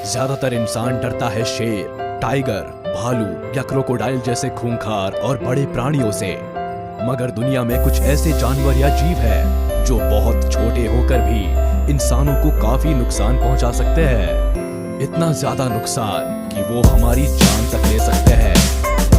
ज्यादातर इंसान डरता है शेर, टाइगर, भालू या क्रोकोडाइल जैसे खूंखार और बड़े प्राणियों से। मगर दुनिया में कुछ ऐसे जानवर या जीव है जो बहुत छोटे होकर भी इंसानों को काफी नुकसान पहुंचा सकते हैं। इतना ज्यादा नुकसान कि वो हमारी जान तक ले सकते हैं।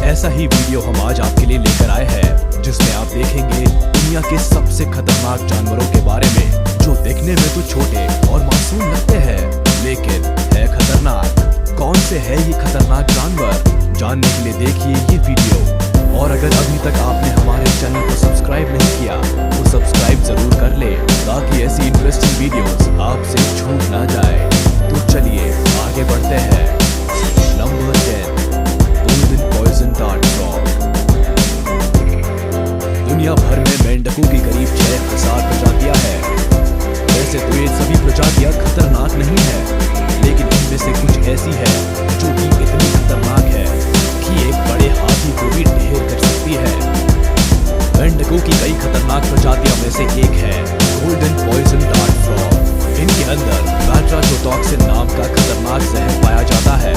ऐसा ही वीडियो हम आज आपके लिए लेकर आए हैं, जिसमें आप देखेंगे दुनिया के सबसे खतरनाक जानवरों के बारे में, जो देखने में तो छोटे और मासूम लगते हैं लेकिन है खतरनाक। कौन से है ये खतरनाक जानवर, जानने के लिए देखिए ये वीडियो। और अगर अभी तक आपने हमारे चैनल को सब्सक्राइब नहीं किया तो सब्सक्राइब जरूर कर ले, ताकि ऐसी इंटरेस्टिंग वीडियोस आपसे छूट ना जाए। तो चलिए आगे बढ़ते हैं। Number 10, golden poison dart frog. दुनिया भर में मेंढकों की करीब 6000 प्रजातियां हैं। वैसे तो ये सभी प्रजातियां खतरनाक नहीं है, लेकिन इनमें से कुछ ऐसी है जो कि इतनी खतरनाक है कि एक बड़े हाथी को भी ढेर कर सकती है। मेंढकों की कई खतरनाक प्रजातियों में से एक है गोल्डन पॉइजन डार्ट फ्रॉग। इनके अंदर बैट्राचोटॉक्सिन नाम का खतरनाक जहर पाया जाता है।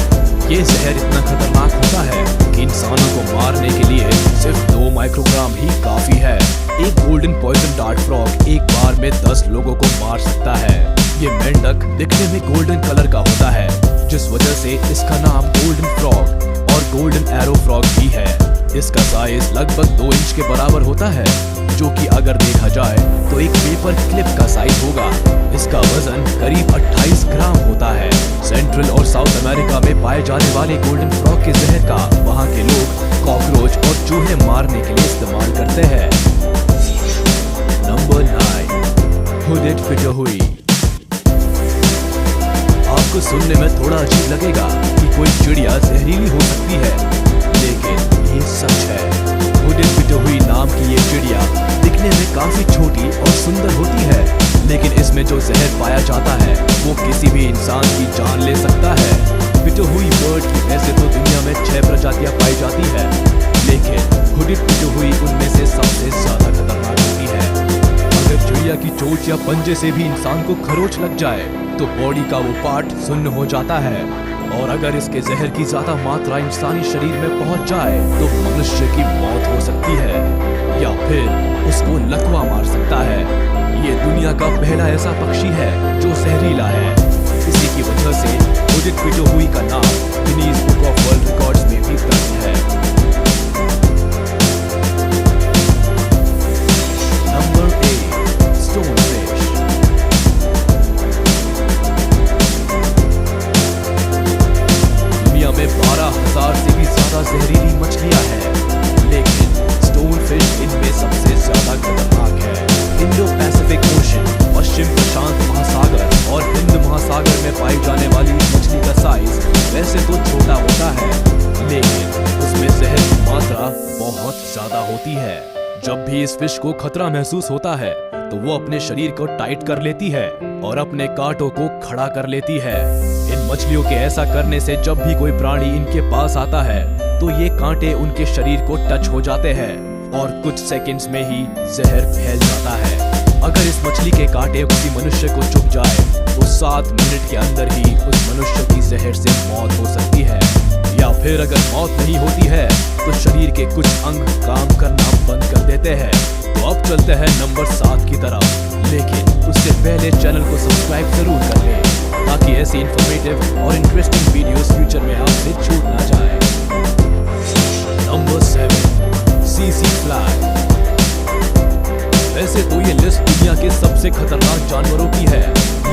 ये जहर इतना खतरनाक होता है कि इंसानों को मारने के लिए सिर्फ 2 माइक्रोग्राम ही काफी है। एक गोल्डन पॉइजन डार्ट फ्रॉग एक बार में 10 लोगों को मार सकता है। ये मेंढक दिखने में गोल्डन कलर का होता है, जिस वजह से इसका नाम गोल्डन फ्रॉग और गोल्डन एरो फ्रॉग भी है। इसका साइज लगभग 2 इंच के बराबर होता है, जो कि अगर देखा जाए तो एक पेपर क्लिप का साइज होगा। इसका वजन करीब 28 ग्राम होता है। सेंट्रल और साउथ अमेरिका में पाए जाने वाले गोल्डन फ्रॉग के जहर का वहाँ के लोग कॉकरोच और चूहे मारने के लिए इस्तेमाल करते हैं। Number 9, hooded pitohui. आपको सुनने में थोड़ा अजीब लगेगा कि कोई चिड़िया जहरीली हो सकती है, लेकिन ये सच है। हुडेड पिटोहुई नाम की ये चिड़िया दिखने में काफी छोटी और सुंदर होती है, लेकिन इसमें जो जहर पाया जाता है वो किसी भी इंसान की जान ले सकता है। पिटोहुई बर्ड की वैसे तो दुनिया में 6 प्रजातियां पाई जाती है, लेकिन हुडेड पिटोहुई उनमें से सबसे ज्यादा खतरनाक होती है। अगर चिड़िया की चोंच या पंजे से भी इंसान को खरोच लग जाए तो बॉडी का वो पार्ट सुन्न हो जाता है, और अगर इसके जहर की ज्यादा मात्रा इंसानी शरीर में पहुंच जाए तो मनुष्य की मौत हो सकती है या फिर उसको लकवा मार सकता है। ये दुनिया का पहला ऐसा पक्षी है जो जहरीला है। इसी की वजह से हुडेड पिटोहुई का नाम Guinness book of world records में भी दर्ज है। Number 8, stone fish. दुनिया में 12,000 से भी ज्यादा जहरीली मछलियां हैं, लेकिन स्टोन फिश इनमें सबसे ज्यादा खतरनाक है। इंडो पैसिफिक ओशन, पश्चिम प्रशांत महासागर और हिंद महासागर में पाई जाने वाली मछली का साइज वैसे तो छोटा होता है, लेकिन उसमें जहर की मात्रा बहुत ज्यादा होती है। जब भी इस फिश को खतरा महसूस होता है तो वो अपने शरीर को टाइट कर लेती है और अपने कांटों को खड़ा कर लेती है। इन मछलियों के ऐसा करने से जब भी कोई प्राणी इनके पास आता है तो ये कांटे उनके शरीर को टच हो जाते हैं और कुछ सेकंड्स में ही जहर फैल जाता है। अगर इस मछली के कांटे किसी मनुष्य को चुभ जाए तो 7 मिनट के अंदर ही उस मनुष्य की जहर से मौत हो सकती है, या फिर अगर मौत नहीं होती है तो शरीर के कुछ अंग काम करना बंद कर देते हैं। तो अब चलते हैं नंबर 7 की तरफ, लेकिन उससे पहले चैनल को सब्सक्राइब जरूर कर ले, ताकि ऐसी इंफॉर्मेटिव और इंटरेस्टिंग वीडियोस फ्यूचर में आपसे छूट ना जाए। Number 7, CC fly. वैसे तो ये लिस्ट दुनिया के सबसे खतरनाक जानवरों की है,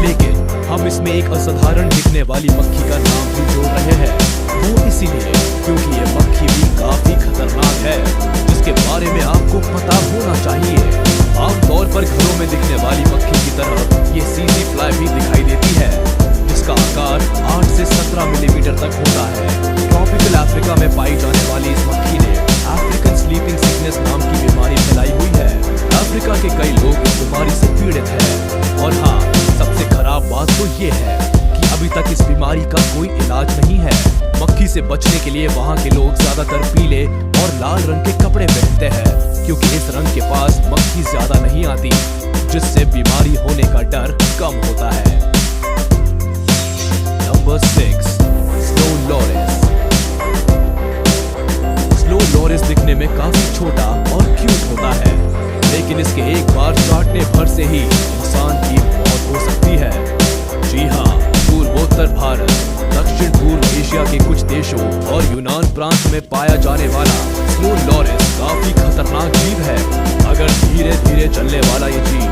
लेकिन हम इसमें एक असाधारण दिखने वाली मक्खी का नाम भी जोड़ रहे हैं। वो इसीलिए क्योंकि ये मक्खी भी काफी खतरनाक है, जिसके बारे में आपको पता होना चाहिए। आमतौर पर घरों में दिखने वाली मक्खी की तरह ये सीसी फ्लाई भी दिखाई देती है, जिसका आकार 8 से 17 मिलीमीटर तक होता है। ट्रॉपिकल अफ्रीका में पाई जाने वाली इस मक्खी ने अफ्रीकन स्लीपिंग सिकनेस नाम की बीमारी फैलाई हुई है। अफ्रीका के कई लोग इस बीमारी से पीड़ित हैं, और हाँ, सबसे खराब बात तो ये है कि अभी तक इस बीमारी का कोई इलाज नहीं है। मक्खी से बचने के लिए वहाँ के लोग ज्यादातर पीले और लाल रंग के कपड़े पहनते हैं, क्योंकि इस रंग के पास मक्खी ज्यादा नहीं आती, जिससे बीमारी होने का डर कम होता है। नंबर 6, प्रांत में पाया जाने वाला स्नो लॉरेस काफी खतरनाक जीव है। अगर धीरे धीरे चलने वाला ये जीव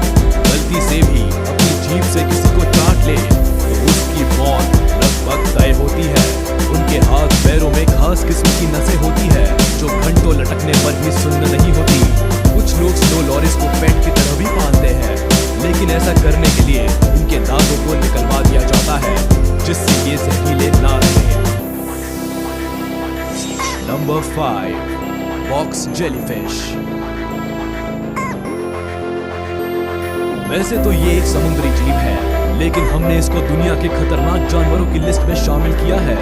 गलती से भी अपनी जीभ से किसी को चाट ले तो उसकी मौत लगभग तय होती है। उनके हाथ पैरों में खास किस्म की नसें होती है जो घंटों लटकने पर भी सुन्न नहीं होती। कुछ लोग स्नो लॉरेस को पेट की तरह भी पालते हैं, लेकिन ऐसा करने के लिए इनके दांतों को निकलवा दिया जाता है जिससे ये जहरीले ना रहे। Number 5, box jellyfish. वैसे तो ये एक समुद्री जीव है, लेकिन हमने इसको दुनिया के खतरनाक जानवरों की लिस्ट में शामिल किया है।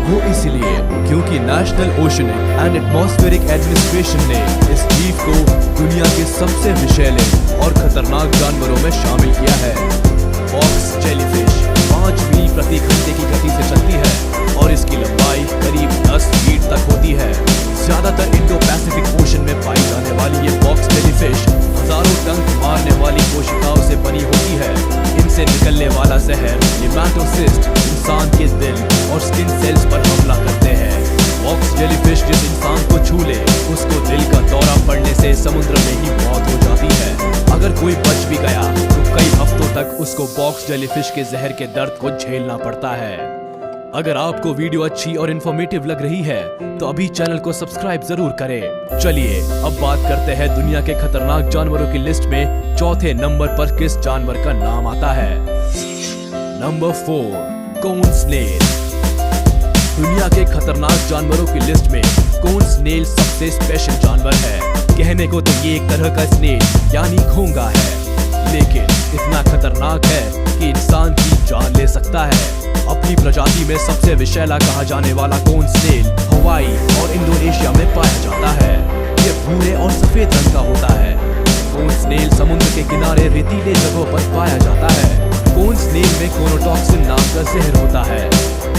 वो इसलिए क्योंकि national oceanic and atmospheric administration ने इस जीव को दुनिया के सबसे विषैले और खतरनाक जानवरों में शामिल किया है। बॉक्स जेलीफिश 5 मील प्रति घंटे की गति से चलती है और इसकी लंबाई करीब 10 फीट तक होती है। ज्यादातर इंडो पैसिफिक ओशन में पाई जाने वाली ये बॉक्स जेलीफिश हजारों डंक मारने वाली कोशिकाओं से बनी होती है। इनसे निकलने वाला जहर हेमाटोसिस्ट इंसान के दिल और स्किन सेल्स पर हमला करते हैं। बॉक्स जेलीफिश जिस इंसान को छू ले उसको दिल का दौरा पड़ने से समुद्र में ही मौत हो जाती है। अगर कोई बच भी गया तो कई हफ्तों तक उसको बॉक्स जेलीफिश के जहर के दर्द को झेलना पड़ता है। अगर आपको वीडियो अच्छी और इंफॉर्मेटिव लग रही है तो अभी चैनल को सब्सक्राइब जरूर करें। चलिए अब बात करते हैं दुनिया के खतरनाक जानवरों की लिस्ट में चौथे नंबर पर किस जानवर का नाम आता है। नंबर 4, कोन स्नेल। दुनिया के खतरनाक जानवरों की लिस्ट में कोन स्नेल सबसे स्पेशल जानवर है। कहने को तो ये एक तरह का स्नेल यानी घोंगा है, लेकिन इतना खतरनाक है कि इंसान की जान ले सकता है। अपनी प्रजाति में सबसे विषैला कहा जाने वाला कोन स्नेल हवाई और इंडोनेशिया में पाया जाता है। ये भूरे और सफेद रंग का होता है। कोन स्नेल समुद्र के किनारे रेतीले जगहों पर पाया जाता है। कोन स्नेल में कोनोटॉक्सिन नाम का जहर होता है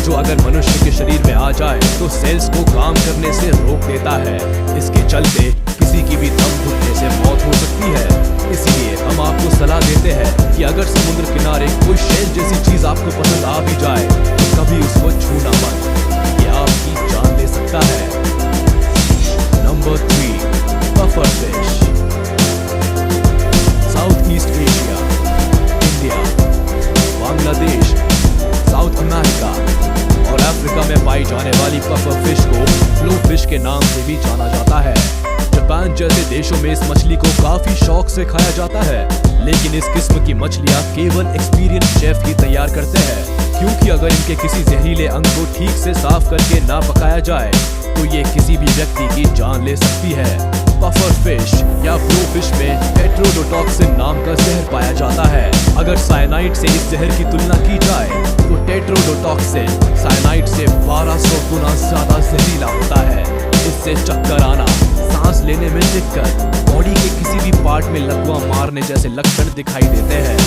जो अगर मनुष्य के शरीर में आ जाए तो सेल्स को काम करने से रोक देता है। इसके चलते किसी की भी दम घुटने से मौत हो सकती है। इसीलिए हम आपको सलाह देते हैं कि अगर समुद्र किनारे कोई शेल जैसी चीज आपको पसंद आ भी जाए तो कभी उसको छूना मत, ये आपकी जान ले सकता है। Number 3, puffer fish. South east Asia, India, Bangladesh, south America और अफ्रीका में पाई जाने वाली पफर फिश को फ्लो फिश के नाम से भी जाना जाता है। जापान जैसे देशों में इस मछली को काफी शौक से खाया जाता है, लेकिन इस किस्म की मछलियां केवल एक्सपीरियंस शेफ ही तैयार करते हैं, क्योंकि अगर इनके किसी जहरीले अंग को ठीक से साफ करके ना पकाया जाए तो ये किसी भी व्यक्ति की जान ले सकती है। पफर फिश या फ्लो फिश में टेट्रोडोटॉक्सिन नाम का जहर पाया जाता है। अगर साइनाइड से इस जहर की तुलना की जाए तो टेट्रोडोटॉक्सिन साइनाइड से 1200 गुना ज्यादा जहरीला होता है। इससे चक्कर आना, सांस लेने में दिक्कत, बॉडी के किसी भी पार्ट में लकवा मारने जैसे लक्षण दिखाई देते हैं।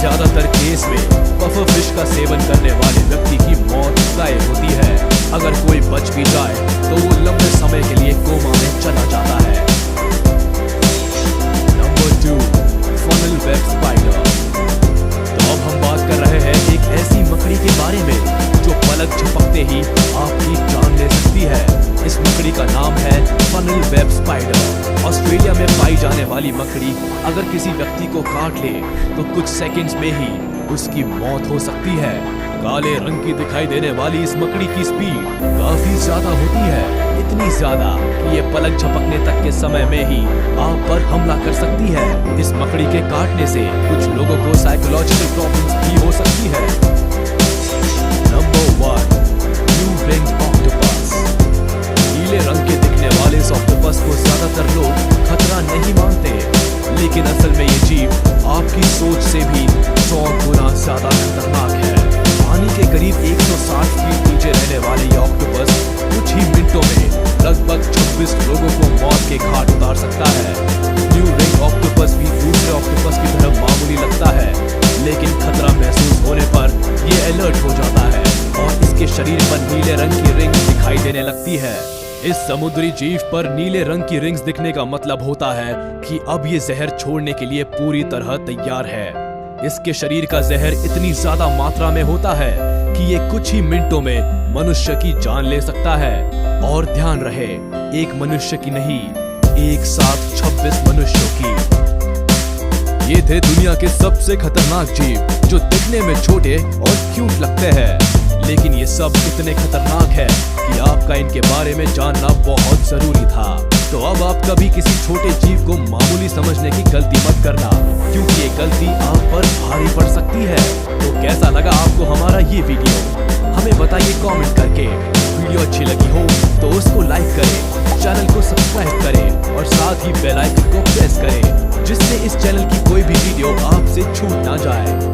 ज्यादातर केस में पफर फिश का सेवन करने वाले व्यक्ति की मौत तय होती है। अगर कोई बच भी जाए तो वो लंबे समय के लिए कोमा में चला जाता है। Number 2, funnel web spider. तो अब हम बात कर रहे हैं एक ऐसी मकड़ी के बारे में जो पलक झपकते ही आपकी जान ले सकती है। इस मकड़ी का नाम है फनल वेब स्पाइडर। ऑस्ट्रेलिया में पाई जाने वाली मकड़ी अगर किसी व्यक्ति को काट ले तो कुछ सेकंड्स में ही उसकी मौत हो सकती है। काले रंग की दिखाई देने वाली इस मकड़ी की स्पीड काफी ज्यादा होती है, इतनी ज्यादा कि ये पलक झपकने तक के समय में ही आप पर हमला कर सकती है। इस मकड़ी के काटने से कुछ लोगों को साइकोलॉजिकल प्रॉब्लम्स भी हो सकती है। Number 1, blue ringed octopus. नीले रंग के दिखने वाले इस ऑक्टोपस को ज्यादातर लोग खतरा नहीं मानते, लेकिन असल में ये जीव आपकी सोच से भी 100 गुना ज्यादा खतरनाक है। पानी के करीब 160 फीट नीचे रहने वाले ये ऑक्टोपस कुछ ही मिनटों में लगभग 26 लोगों को मौत के घाट उतार सकता है। ब्लू रिंग ऑक्टोपस भी दूसरे ऑक्टोपस की तरह मामूली लगता है, लेकिन खतरा महसूस होने पर ये अलर्ट हो जाता है और इसके शरीर पर नीले रंग की रिंग दिखाई देने लगती है। इस समुद्री जीव पर नीले रंग की रिंग्स दिखने का मतलब होता है कि अब ये जहर छोड़ने के लिए पूरी तरह तैयार है। इसके शरीर का जहर इतनी ज्यादा मात्रा में होता है कि ये कुछ ही मिनटों में मनुष्य की जान ले सकता है। और ध्यान रहे, एक मनुष्य की नहीं, एक साथ 26 मनुष्यों की। ये थे दुनिया के सबसे खतरनाक जीव जो दिखने में छोटे और क्यूट लगते हैं, लेकिन ये सब इतने खतरनाक है कि आपका इनके बारे में जानना बहुत जरूरी था। तो अब आप कभी किसी छोटे जीव को मामूली समझने की गलती मत करना, क्योंकि ये गलती आप पर भारी पड़ सकती है। तो कैसा लगा आपको हमारा ये वीडियो, हमें बताइए कमेंट करके। वीडियो अच्छी लगी हो तो उसको लाइक करें, चैनल को सब्सक्राइब करें और साथ ही बेल आइकन को प्रेस करें, जिससे इस चैनल की कोई भी वीडियो आपसे छूट ना जाए।